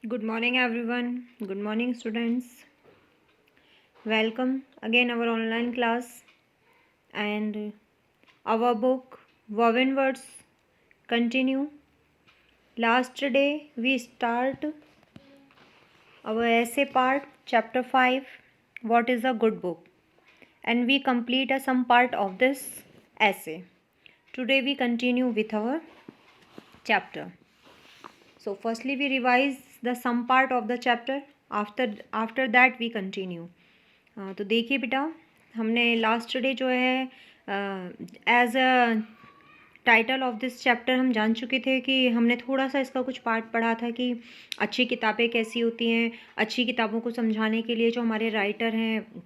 Good morning, everyone. Good morning, students. Welcome again our online class and our book Woven Words continue. Last day we start our essay part chapter 5 what is a good book and we complete some part of this essay. Today we continue with our chapter. So firstly we revise the some part of the chapter after that we continue. तो देखिए बेटा हमने last day जो है as a title of this chapter हम जान चुके थे कि हमने थोड़ा सा इसका कुछ पार्ट पढ़ा था कि अच्छी किताबें कैसी होती हैं। अच्छी किताबों को समझाने के लिए जो हमारे राइटर हैं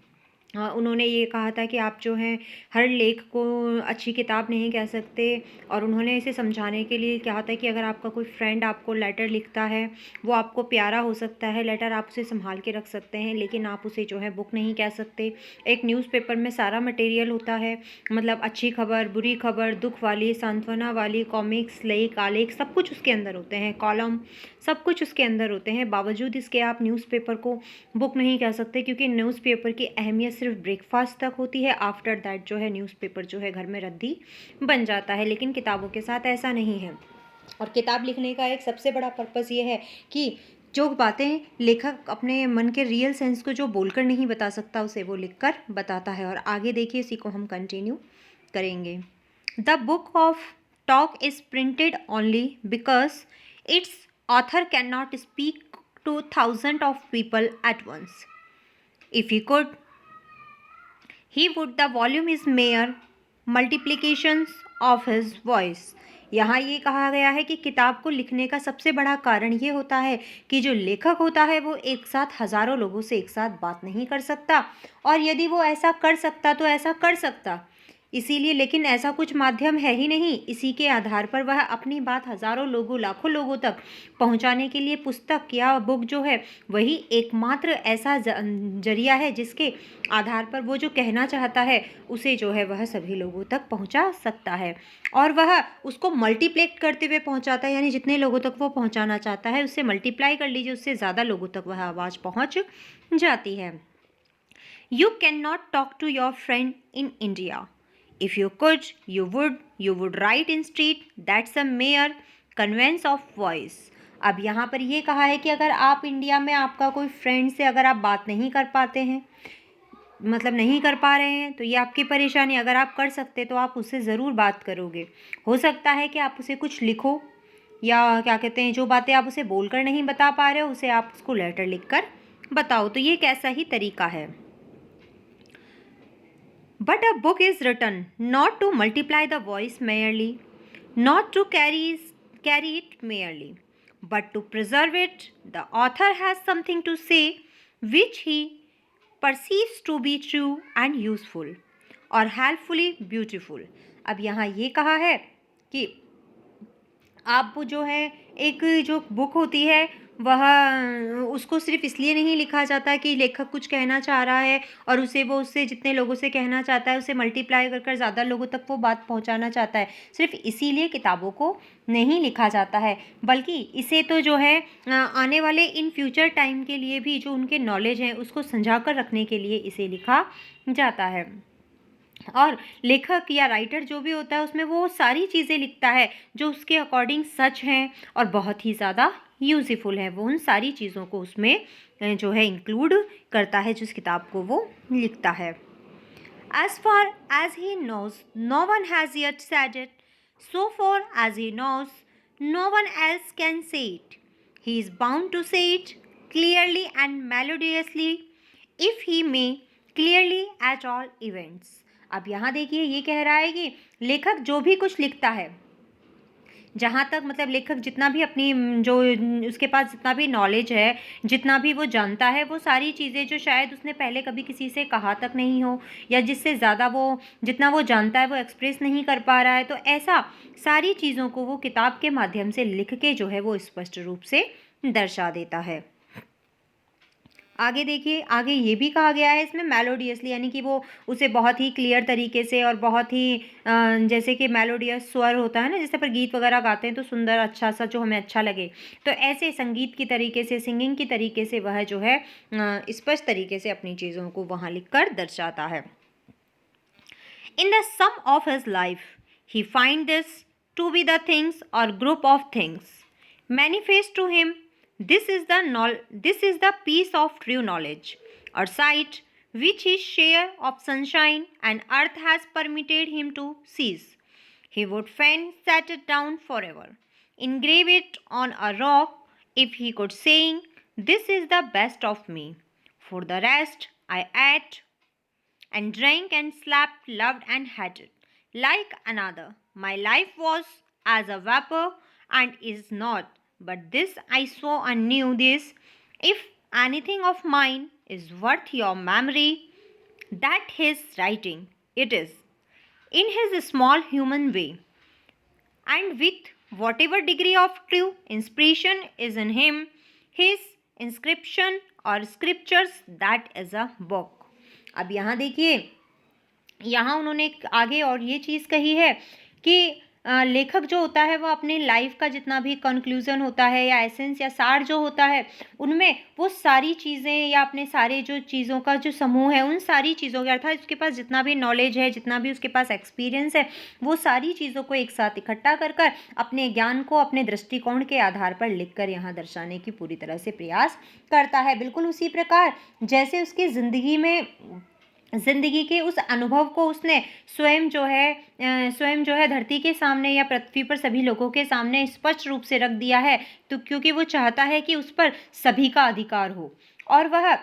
उन्होंने ये कहा था कि आप जो हैं हर लेख को अच्छी किताब नहीं कह सकते और उन्होंने इसे समझाने के लिए कहा था कि अगर आपका कोई फ्रेंड आपको लेटर लिखता है वो आपको प्यारा हो सकता है, लेटर आप उसे संभाल के रख सकते हैं, लेकिन आप उसे जो है बुक नहीं कह सकते। एक न्यूज़पेपर में सारा मटेरियल होता है, मतलब अच्छी खबर, बुरी खबर, दुख वाली, सांत्वना वाली, कॉमिक्स, लेख, आलेख सब कुछ उसके अंदर होते हैं, कॉलम सब कुछ उसके अंदर होते हैं। बावजूद इसके आप न्यूज़पेपर को बुक नहीं कह सकते क्योंकि न्यूज़पेपर की अहमियत सिर्फ ब्रेकफास्ट तक होती है। आफ्टर दैट जो है न्यूज़पेपर जो है घर में रद्दी बन जाता है, लेकिन किताबों के साथ ऐसा नहीं है। और किताब लिखने का एक सबसे बड़ा पर्पज़ ये है कि जो बातें लेखक अपने मन के रियल सेंस को जो बोलकर नहीं बता सकता उसे वो लिखकर बताता है। और आगे देखिए इसी को हम कंटिन्यू करेंगे। The book of talk is printed only because it's author can not speak to thousands of people at once. If he could, he would. The volume is mere multiplications of his voice. यहाँ ये कहा गया है कि किताब को लिखने का सबसे बड़ा कारण ये होता है कि जो लेखक होता है वो एक साथ हज़ारों लोगों से एक साथ बात नहीं कर सकता, और यदि वो ऐसा कर सकता तो ऐसा कर सकता इसीलिए, लेकिन ऐसा कुछ माध्यम है ही नहीं। इसी के आधार पर वह अपनी बात हज़ारों लोगों, लाखों लोगों तक पहुंचाने के लिए पुस्तक या बुक जो है वही एकमात्र ऐसा जरिया है जिसके आधार पर वो जो कहना चाहता है उसे जो है वह सभी लोगों तक पहुंचा सकता है, और वह उसको मल्टीप्लेक्ट करते हुए पहुंचाता है, यानी जितने लोगों तक वो पहुंचाना चाहता है उससे मल्टीप्लाई कर लीजिए, उससे ज़्यादा लोगों तक वह आवाज़ पहुंच जाती है। You can not talk to your friend in India. If you could, you would write in street. That's a mere conveyance of voice. अब यहाँ पर ये कहा है कि अगर आप इंडिया में आपका कोई फ्रेंड से अगर आप बात नहीं कर पाते हैं, मतलब नहीं कर पा रहे हैं, तो ये आपकी परेशानी। अगर आप कर सकते तो आप उससे ज़रूर बात करोगे। हो सकता है कि आप उसे कुछ लिखो या क्या कहते हैं, जो बातें आप उसे बोलकर नहीं बता पा रहे हो उसे आप उसको लेटर लिखकर बताओ। तो ये कैसा ही तरीका है। But a book is written not to multiply the voice merely, not to carry it merely, but to preserve it. The author has something to say which he perceives to be true and useful or helpfully beautiful. अब यहाँ ये कहा है कि आप जो है एक जो बुक होती है वह उसको सिर्फ इसलिए नहीं लिखा जाता कि लेखक कुछ कहना चाह रहा है और वो उससे जितने लोगों से कहना चाहता है उसे मल्टीप्लाई कर कर ज़्यादा लोगों तक वो बात पहुंचाना चाहता है, सिर्फ इसीलिए किताबों को नहीं लिखा जाता है, बल्कि इसे तो जो है आने वाले इन फ्यूचर टाइम के लिए भी जो उनके नॉलेज हैं उसको संजा कर रखने के लिए इसे लिखा जाता है। और लेखक या राइटर जो भी होता है उसमें वो सारी चीज़ें लिखता है जो उसके अकॉर्डिंग सच हैं और बहुत ही ज़्यादा यूज़फुल है। वो उन सारी चीज़ों को उसमें जो है इंक्लूड करता है जिस किताब को वो लिखता है। As far as he knows, no one has yet said it. So far as he knows, no one else can say it. He is bound to say it clearly and melodiously, if he may, clearly at all events. अब यहाँ देखिए ये कह रहा है कि लेखक जो भी कुछ लिखता है, जहाँ तक मतलब लेखक जितना भी अपनी जो उसके पास जितना भी नॉलेज है, जितना भी वो जानता है, वो सारी चीज़ें जो शायद उसने पहले कभी किसी से कहा तक नहीं हो या जिससे ज़्यादा वो जितना वो जानता है वो एक्सप्रेस नहीं कर पा रहा है, तो ऐसा सारी चीज़ों को वो किताब के माध्यम से लिख के जो है वो स्पष्ट रूप से दर्शा देता है। आगे देखिए, आगे ये भी कहा गया है इसमें मेलोडियसली, यानी कि वो उसे बहुत ही क्लियर तरीके से और बहुत ही जैसे कि मेलोडियस स्वर होता है ना, जैसे पर गीत वगैरह गाते हैं तो सुंदर अच्छा सा जो हमें अच्छा लगे, तो ऐसे संगीत की तरीके से, सिंगिंग की तरीके से वह जो है स्पष्ट तरीके से अपनी चीज़ों को वहाँ लिखकर दर्शाता है। In the sum of his life, he finds this to be the things or group of things manifest to him. This is the piece of true knowledge or sight which his share of sunshine and earth has permitted him to seize. He would fain set it down forever, engrave it on a rock if he could, saying, "This is the best of me. For the rest, I ate and drank and slept, loved and hated, like another. My life was as a vapor and is not. But this I saw and knew this, if anything of mine is worth your memory, that his writing it is, in his small human way, and with whatever degree of true inspiration is in him, his inscription or scriptures, that is a book." अब यहाँ देखिए, यहाँ उन्होंने आगे और ये चीज़ कही है कि लेखक जो होता है वह अपनी लाइफ का जितना भी कंक्लूजन होता है या एसेंस या सार जो होता है, उनमें वो सारी चीज़ें या अपने सारे जो चीज़ों का जो समूह है, उन सारी चीज़ों के अर्थात उसके पास जितना भी नॉलेज है, जितना भी उसके पास एक्सपीरियंस है, वो सारी चीज़ों को एक साथ इकट्ठा कर कर अपने ज्ञान को अपने दृष्टिकोण के आधार पर लिखकर यहाँ दर्शाने की पूरी तरह से प्रयास करता है। बिल्कुल उसी प्रकार जैसे उसकी ज़िंदगी के उस अनुभव को उसने स्वयं जो है धरती के सामने या पृथ्वी पर सभी लोगों के सामने स्पष्ट रूप से रख दिया है, तो क्योंकि वो चाहता है कि उस पर सभी का अधिकार हो, और वह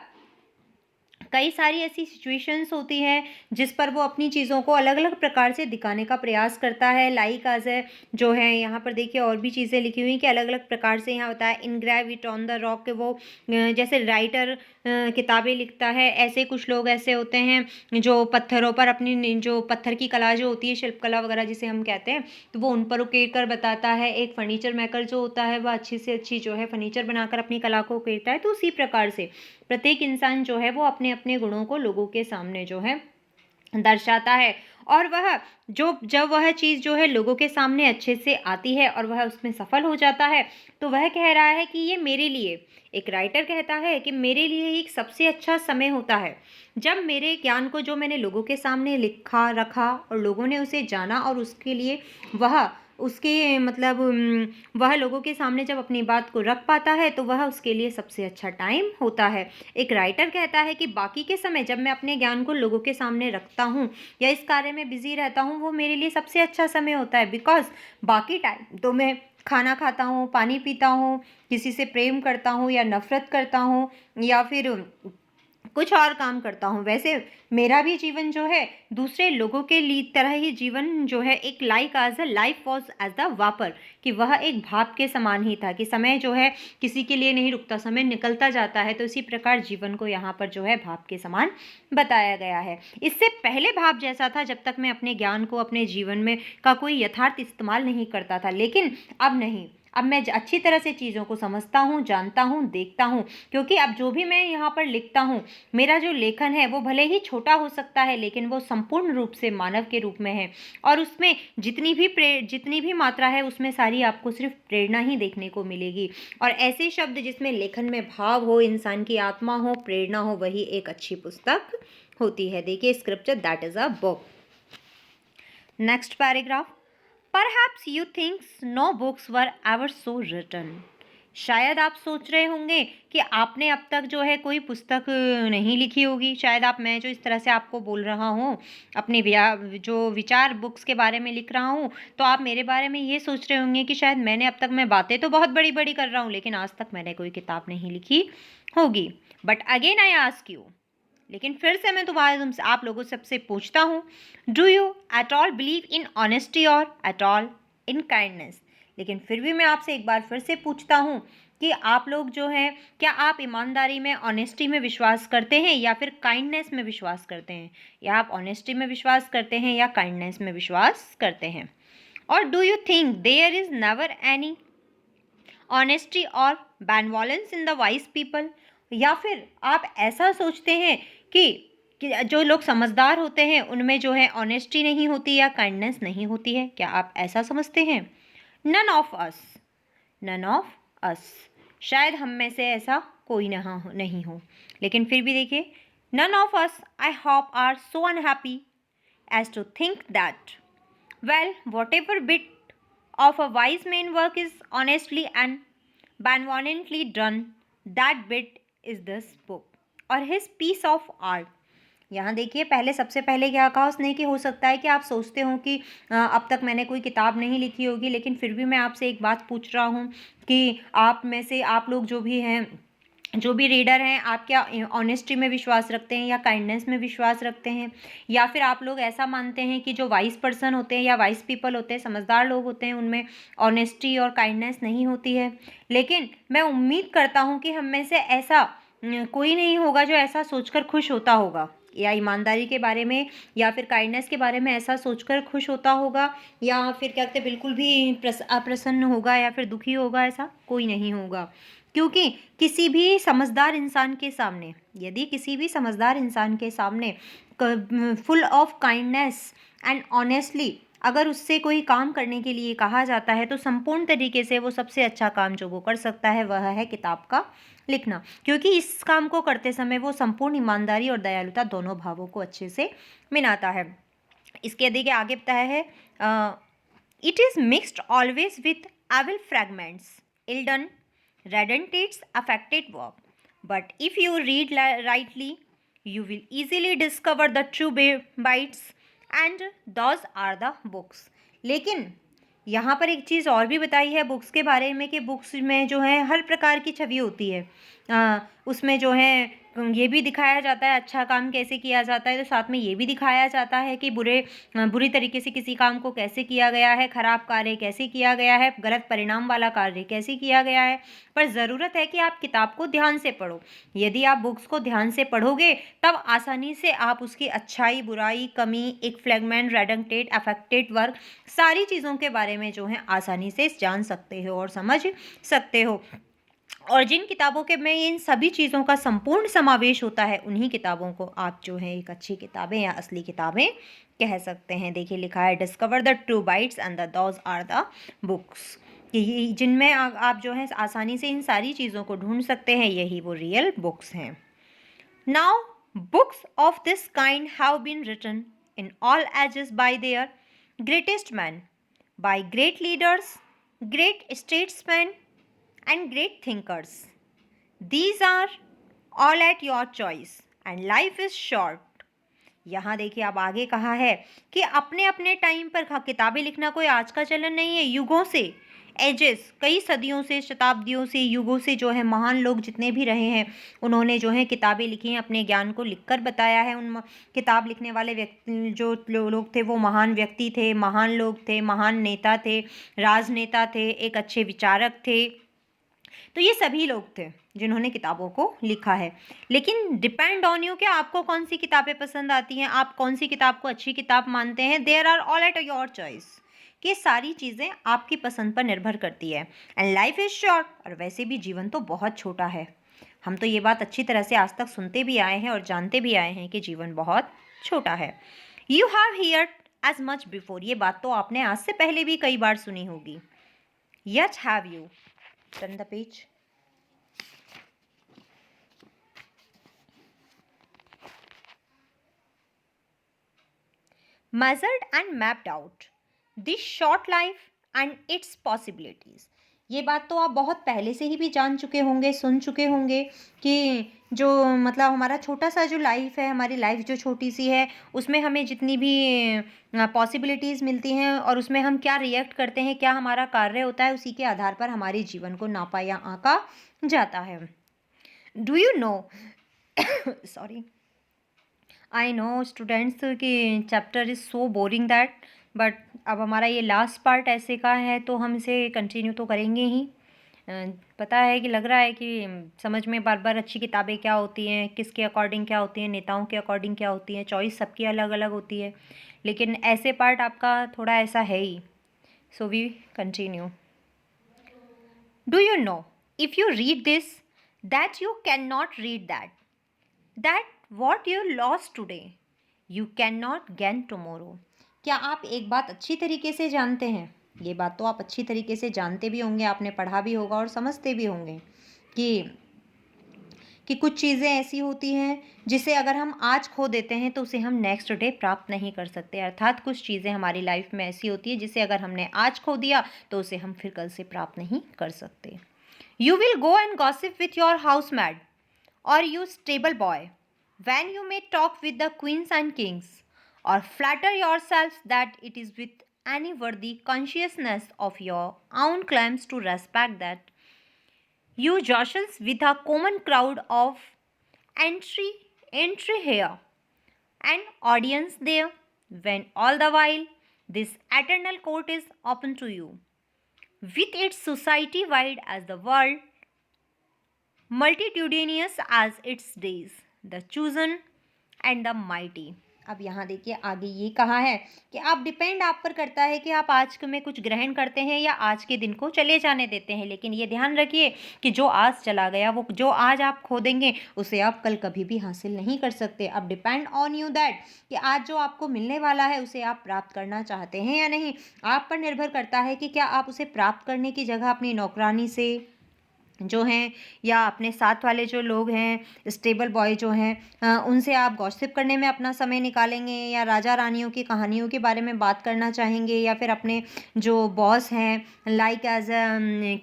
कई सारी ऐसी सिचुएशंस होती हैं जिस पर वो अपनी चीज़ों को अलग अलग प्रकार से दिखाने का प्रयास करता है। लाइक आज जो है यहाँ पर देखिए और भी चीज़ें लिखी हुई कि अलग अलग प्रकार से यहाँ होता है इनग्राइव इट ऑन द रॉक, वो जैसे राइटर किताबें लिखता है, ऐसे कुछ लोग ऐसे होते हैं जो पत्थरों पर अपनी जो पत्थर की कला जो होती है, शिल्पकला वगैरह जिसे हम कहते हैं, तो वो उन पर उकेर कर बताता है। एक फर्नीचर मेकर जो होता है वह अच्छी से अच्छी जो है फर्नीचर बनाकर अपनी कला को उकेरता है। तो उसी प्रकार से प्रत्येक इंसान जो है वो अपने अपने गुणों को लोगों के सामने जो है दर्शाता है, और वह जब वह चीज़ जो है लोगों के सामने अच्छे से आती है और वह उसमें सफल हो जाता है, तो वह कह रहा है कि ये मेरे लिए, एक राइटर कहता है कि मेरे लिए एक सबसे अच्छा समय होता है जब मेरे ज्ञान को जो मैंने लोगों के सामने लिखा रखा और लोगों ने उसे जाना, और उसके लिए वह लोगों के सामने जब अपनी बात को रख पाता है, तो वह उसके लिए सबसे अच्छा टाइम होता है। एक राइटर कहता है कि बाकी के समय जब मैं अपने ज्ञान को लोगों के सामने रखता हूँ या इस कार्य में बिजी रहता हूँ, वो मेरे लिए सबसे अच्छा समय होता है, बिकॉज बाकी टाइम तो मैं खाना खाता हूँ, पानी पीता हूँ, किसी से प्रेम करता हूँ या नफरत करता हूँ या फिर कुछ और काम करता हूँ। वैसे मेरा भी जीवन जो है दूसरे लोगों के लिए तरह ही जीवन जो है एक लाइफ वॉज एज द वापर, कि वह एक भाप के समान ही था, कि समय जो है किसी के लिए नहीं रुकता, समय निकलता जाता है। तो इसी प्रकार जीवन को यहाँ पर जो है भाप के समान बताया गया है। इससे पहले भाप जैसा था जब तक मैं अपने ज्ञान को अपने जीवन में का कोई यथार्थ इस्तेमाल नहीं करता था, लेकिन अब नहीं, अब मैं अच्छी तरह से चीज़ों को समझता हूँ, जानता हूँ, देखता हूँ, क्योंकि अब जो भी मैं यहाँ पर लिखता हूँ, मेरा जो लेखन है वो भले ही छोटा हो सकता है, लेकिन वो संपूर्ण रूप से मानव के रूप में है, और उसमें जितनी भी मात्रा है उसमें सारी आपको सिर्फ प्रेरणा ही देखने को मिलेगी। और ऐसे शब्द जिसमें लेखन में भाव हो, इंसान की आत्मा हो, प्रेरणा हो, वही एक अच्छी पुस्तक होती है। देखिए scripture, that is a book. Next paragraph, Perhaps you think no books were ever so written. शायद आप सोच रहे होंगे कि आपने अब तक जो है कोई पुस्तक नहीं लिखी होगी। शायद मैं जो इस तरह से आपको बोल रहा हूँ, अपने जो विचार बुक्स के बारे में लिख रहा हूँ, तो आप मेरे बारे में ये सोच रहे होंगे कि शायद मैंने अब तक, मैं बातें तो बहुत बड़ी बड़ी कर रहा हूँ, लेकिन आज तक मैंने कोई किताब नहीं लिखी होगी। But again I ask you, लेकिन फिर से मैं तुमसे आप लोगों सबसे पूछता हूँ, do you at all believe in honesty और एट ऑल इन काइंडनेस? लेकिन फिर भी मैं आपसे एक बार फिर से पूछता हूँ कि आप लोग जो हैं, क्या आप ईमानदारी में, ऑनेस्टी में विश्वास करते हैं या फिर काइंडनेस में विश्वास करते हैं? या आप ऑनेस्टी में विश्वास करते हैं या काइंडनेस में विश्वास करते हैं? और do you think there is never any honesty और benevolence in the wise people? या फिर आप ऐसा सोचते हैं कि जो लोग समझदार होते हैं उनमें जो है ऑनेस्टी नहीं होती या काइंडनेस नहीं होती है? क्या आप ऐसा समझते हैं? None of us, none of us, शायद हम में से ऐसा कोई नहीं हो। लेकिन फिर भी देखिए, none of us I hope are so unhappy as to think that well whatever bit of a wise man work is honestly and benevolently done, that bit is this book or his piece of art। यहाँ देखिए, पहले सबसे पहले क्या कहा उसने कि हो सकता है कि आप सोचते हो कि अब तक मैंने कोई किताब नहीं लिखी होगी, लेकिन फिर भी मैं आपसे एक बात पूछ रहा हूँ कि आप में से आप लोग जो भी हैं, जो भी रीडर हैं, आप क्या ऑनेस्टी में विश्वास रखते हैं या काइंडनेस में विश्वास रखते हैं? या फिर आप लोग ऐसा मानते हैं कि जो वाइस पर्सन होते हैं या वाइस पीपल होते हैं, समझदार लोग होते हैं, उनमें ऑनेस्टी और काइंडनेस नहीं होती है? लेकिन मैं उम्मीद करता हूँ कि हम में से ऐसा कोई नहीं होगा जो ऐसा सोचकर खुश होता होगा, या ईमानदारी के बारे में या फिर काइंडनेस के बारे में ऐसा सोचकर खुश होता होगा, या फिर क्या कहते हैं बिल्कुल भी अप्रसन्न होगा या फिर दुखी होगा। ऐसा कोई नहीं होगा, क्योंकि किसी भी समझदार इंसान के सामने, यदि किसी भी समझदार इंसान के सामने full of kindness and honestly अगर उससे कोई काम करने के लिए कहा जाता है, तो संपूर्ण तरीके से वो सबसे अच्छा काम जो वो कर सकता है वह है किताब का लिखना, क्योंकि इस काम को करते समय वो संपूर्ण ईमानदारी और दयालुता दोनों भावों को अच्छे से मिलाता है। इसके देखिए आगे बताया है, it is mixed always with evil fragments, ill done redundates affected work, but if you read rightly you will easily discover the true bites and those are the books। लेकिन यहाँ पर एक चीज़ और भी बताई है बुक्स के बारे में कि बुक्स में जो है हर प्रकार की छवि होती है। उसमें जो है ये भी दिखाया जाता है अच्छा काम कैसे किया जाता है, तो साथ में ये भी दिखाया जाता है कि बुरी तरीके से किसी काम को कैसे किया गया है, खराब कार्य कैसे किया गया है, गलत परिणाम वाला कार्य कैसे किया गया है। पर ज़रूरत है कि आप किताब को ध्यान से पढ़ो। यदि आप बुक्स को ध्यान से पढ़ोगे तब आसानी से आप उसकी अच्छाई, बुराई, कमी, एक फ्रेगमेंट, रेडंडेंट, अफेक्टेड वर्क, सारी चीज़ों के बारे में जो है आसानी से जान सकते हो और समझ सकते हो। और जिन किताबों के में इन सभी चीज़ों का संपूर्ण समावेश होता है, उन्हीं किताबों को आप जो है एक अच्छी किताबें या असली किताबें कह सकते हैं। देखिए लिखा है, discover the true bites and those are the books, कि जिनमें आप जो है आसानी से इन सारी चीज़ों को ढूंढ सकते हैं, यही वो रियल बुक्स हैं। Now books of this kind have been written in all ages by their greatest man, by great leaders, great statesman and great thinkers. These are all at your choice and life is short। यहाँ देखिए अब आगे कहा है कि अपने अपने time पर किताबें लिखना कोई आज का चलन नहीं है। युगों से, एजेस, कई सदियों से, शताब्दियों से, युगों से जो है महान लोग जितने भी रहे हैं उन्होंने जो है किताबें लिखी हैं, अपने ज्ञान को लिखकर बताया है। उन किताब लिखने वाले व्यक्ति जो लोग थे वो महान व्यक्ति थे, महान लोग थे, महान नेता थे, राजनेता थे, एक अच्छे विचारक थे। तो ये सभी लोग थे जिन्होंने किताबों को लिखा है। लेकिन डिपेंड ऑन यू कि आपको कौन सी किताबें पसंद आती हैं, आप कौन सी किताब को अच्छी किताब मानते हैं। There are all at your choice, कि सारी चीज़ें आपकी पसंद पर निर्भर करती है। एंड लाइफ इज़ शॉर्ट, और वैसे भी जीवन तो बहुत छोटा है। हम तो ये बात अच्छी तरह से आज तक सुनते भी आए हैं और जानते भी आए हैं कि जीवन बहुत छोटा है। You have heard as much before, ये बात तो आपने आज से पहले भी कई बार सुनी होगी। Yet have you turn the page। measured and mapped out this short life and its possibilities। ये बात तो आप बहुत पहले से ही भी जान चुके होंगे, सुन चुके होंगे कि जो मतलब हमारा छोटा सा जो लाइफ है, हमारी लाइफ जो छोटी सी है, उसमें हमें जितनी भी पॉसिबिलिटीज़ मिलती हैं और उसमें हम क्या रिएक्ट करते हैं, क्या हमारा कार्य होता है, उसी के आधार पर हमारे जीवन को नापा या आंका जाता है। Do you know sorry, I know students कि chapter is so boring that, but अब हमारा ये लास्ट पार्ट ऐसे का है तो हम इसे कंटिन्यू तो करेंगे ही। पता है कि लग रहा है कि समझ में बार बार अच्छी किताबें क्या होती हैं, किसके अकॉर्डिंग क्या होती हैं, नेताओं के अकॉर्डिंग क्या होती हैं, चॉइस सबकी अलग अलग होती है, लेकिन ऐसे पार्ट आपका थोड़ा ऐसा है ही। So we continue. Do you know, if you read this that you cannot read that what you lost today you cannot gain tomorrow। क्या आप एक बात अच्छी तरीके से जानते हैं, ये बात तो आप अच्छी तरीके से जानते भी होंगे, आपने पढ़ा भी होगा और समझते भी होंगे कि कुछ चीज़ें ऐसी होती हैं जिसे अगर हम आज खो देते हैं तो उसे हम नेक्स्ट डे प्राप्त नहीं कर सकते। अर्थात कुछ चीज़ें हमारी लाइफ में ऐसी होती है जिसे अगर हमने आज खो दिया तो उसे हम फिर कल से प्राप्त नहीं कर सकते। You will go and gossip with your housemaid or you stable boy when you may talk with the queens and kings, or flatter yourselves that it is with any worthy consciousness of your own claims to respect that you jostles with a common crowd of entry here and audience there, when all the while this eternal court is open to you, with its society wide as the world, multitudinous as its days, the chosen and the mighty। अब यहाँ देखिए आगे ये कहा है कि आप depend आप पर करता है कि आप आज में कुछ ग्रहण करते हैं या आज के दिन को चले जाने देते हैं, लेकिन ये ध्यान रखिए कि जो आज चला गया, वो जो आज आप खो देंगे उसे आप कल कभी भी हासिल नहीं कर सकते। अब डिपेंड ऑन यू दैट कि आज जो आपको मिलने वाला है उसे आप प्राप्त करना चाहते हैं या नहीं। आप पर निर्भर करता है कि क्या आप उसे प्राप्त करने की जगह अपनी नौकरानी से जो हैं या अपने साथ वाले जो लोग हैं स्टेबल बॉय जो हैं उनसे आप गॉसिप करने में अपना समय निकालेंगे, या राजा रानियों की कहानियों के बारे में बात करना चाहेंगे, या फिर अपने जो बॉस हैं like as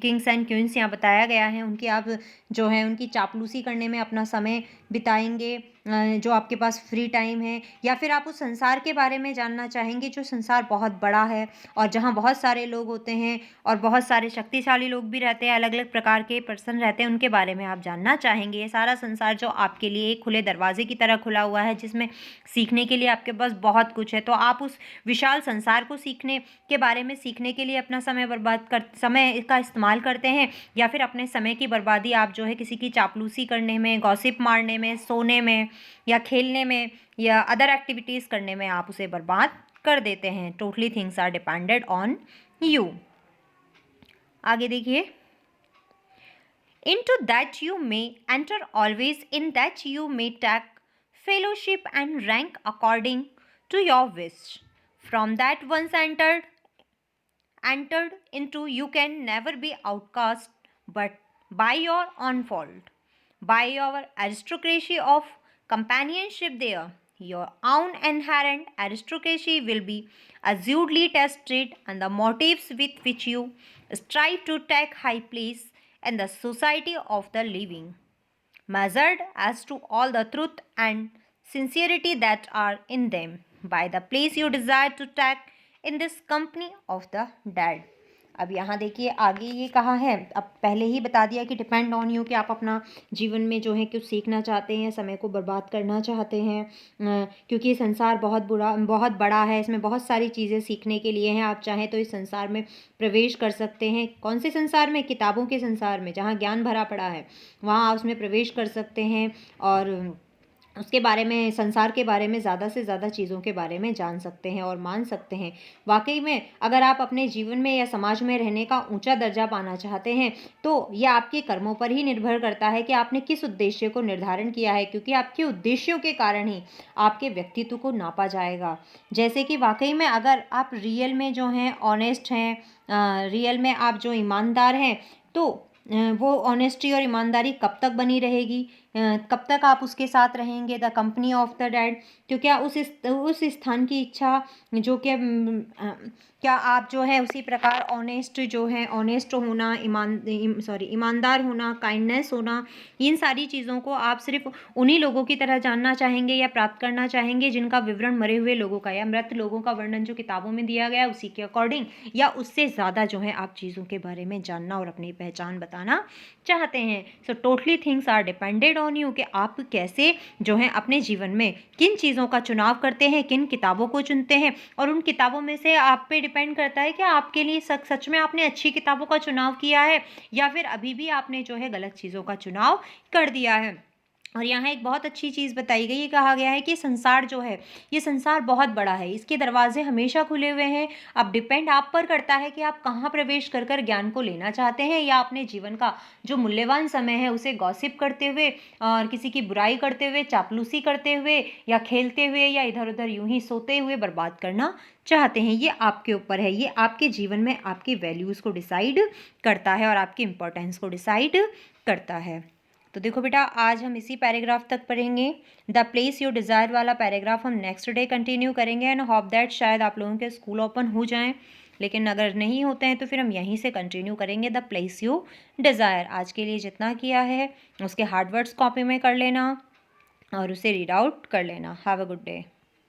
kings and queens यहाँ बताया गया है उनकी आप जो है उनकी चापलूसी करने में अपना समय बिताएंगे जो आपके पास फ्री टाइम है, या फिर आप उस संसार के बारे में जानना चाहेंगे जो संसार बहुत बड़ा है और जहाँ बहुत सारे लोग होते हैं और बहुत सारे शक्तिशाली लोग भी रहते हैं, अलग अलग प्रकार के पर्सन रहते हैं, उनके बारे में आप जानना चाहेंगे। ये सारा संसार जो आपके लिए एक खुले दरवाजे की तरह खुला हुआ है जिसमें सीखने के लिए आपके पास बहुत कुछ है, तो आप उस विशाल संसार को सीखने के बारे में सीखने के लिए अपना समय का इस्तेमाल करते हैं, या फिर अपने समय की बर्बादी आप जो है किसी की चापलूसी करने में, गॉसिप मारने में, सोने में या खेलने में या अदर एक्टिविटीज़ करने में आप उसे बर्बाद कर देते हैं। Totally things are depended on you. आगे देखिए, into that you may enter always, in that you may take fellowship and rank according to your wish. From that once entered into, you can never be outcast, but by your own fault, by your aristocracy of companionship there, your own inherent aristocracy will be assuredly tested, and the motives with which you strive to take high place in the society of the living, measured as to all the truth and sincerity that are in them, by the place you desire to take in this company of the dead। अब यहाँ देखिए आगे ये कहा है, अब पहले ही बता दिया कि डिपेंड ऑन यू कि आप अपना जीवन में जो है कुछ सीखना चाहते हैं, समय को बर्बाद करना चाहते हैं, क्योंकि ये संसार बहुत बड़ा है, इसमें बहुत सारी चीज़ें सीखने के लिए हैं। आप चाहें तो इस संसार में प्रवेश कर सकते हैं। कौन से संसार में? किताबों के संसार में, जहाँ ज्ञान भरा पड़ा है वहाँ आप उसमें प्रवेश कर सकते हैं और उसके बारे में, संसार के बारे में ज़्यादा से ज़्यादा चीज़ों के बारे में जान सकते हैं और मान सकते हैं। वाकई में अगर आप अपने जीवन में या समाज में रहने का ऊंचा दर्जा पाना चाहते हैं तो यह आपके कर्मों पर ही निर्भर करता है कि आपने किस उद्देश्य को निर्धारण किया है, क्योंकि आपके उद्देश्यों के कारण ही आपके व्यक्तित्व को नापा जाएगा। जैसे कि वाकई में अगर आप रियल में जो हैं ऑनेस्ट हैं, रियल में आप जो ईमानदार हैं, तो वो ऑनेस्टी और ईमानदारी कब तक बनी रहेगी, कब तक आप उसके साथ रहेंगे? The company of the dead. तो क्या उस स्थान की इच्छा जो कि क्या आप जो है उसी प्रकार ऑनेस्ट जो है, ऑनेस्ट होना, ईमानदार होना, काइंडनेस होना, इन सारी चीज़ों को आप सिर्फ उन्हीं लोगों की तरह जानना चाहेंगे या प्राप्त करना चाहेंगे जिनका विवरण मरे हुए लोगों का या मृत लोगों का वर्णन जो किताबों में दिया गया है उसी के अकॉर्डिंग, या उससे ज़्यादा जो है आप चीज़ों के बारे में जानना और अपनी पहचान बताना चाहते हैं। So totally things are depended on you कि आप कैसे जो है अपने जीवन में किन चीज़ों का चुनाव करते हैं, किन किताबों को चुनते हैं, और उन किताबों में से आप पे डिपेंड करता है कि आपके लिए सच में आपने अच्छी किताबों का चुनाव किया है या फिर अभी भी आपने जो है गलत चीज़ों का चुनाव कर दिया है। और यहाँ एक बहुत अच्छी चीज़ बताई गई है, कहा गया है कि संसार जो है, ये संसार बहुत बड़ा है, इसके दरवाजे हमेशा खुले हुए हैं। अब डिपेंड आप पर करता है कि आप कहाँ प्रवेश कर कर ज्ञान को लेना चाहते हैं, या अपने जीवन का जो मूल्यवान समय है उसे गॉसिप करते हुए और किसी की बुराई करते हुए, चापलूसी करते हुए या खेलते हुए या इधर उधर यूं ही सोते हुए बर्बाद करना चाहते हैं। ये आपके ऊपर है, ये आपके जीवन में आपकी वैल्यूज़ को डिसाइड करता है और आपकी इम्पोर्टेंस को डिसाइड करता है। तो देखो बेटा, आज हम इसी पैराग्राफ तक पढ़ेंगे। द प्लेस योर डिज़ायर वाला पैराग्राफ हम नेक्स्ट डे कंटिन्यू करेंगे एंड होप दैट शायद आप लोगों के स्कूल ओपन हो जाएं, लेकिन अगर नहीं होते हैं तो फिर हम यहीं से कंटिन्यू करेंगे द प्लेस यू डिज़ायर। आज के लिए जितना किया है उसके हार्ड वर्ड्स कॉपी में कर लेना और उसे रीड आउट कर लेना। Have a good day.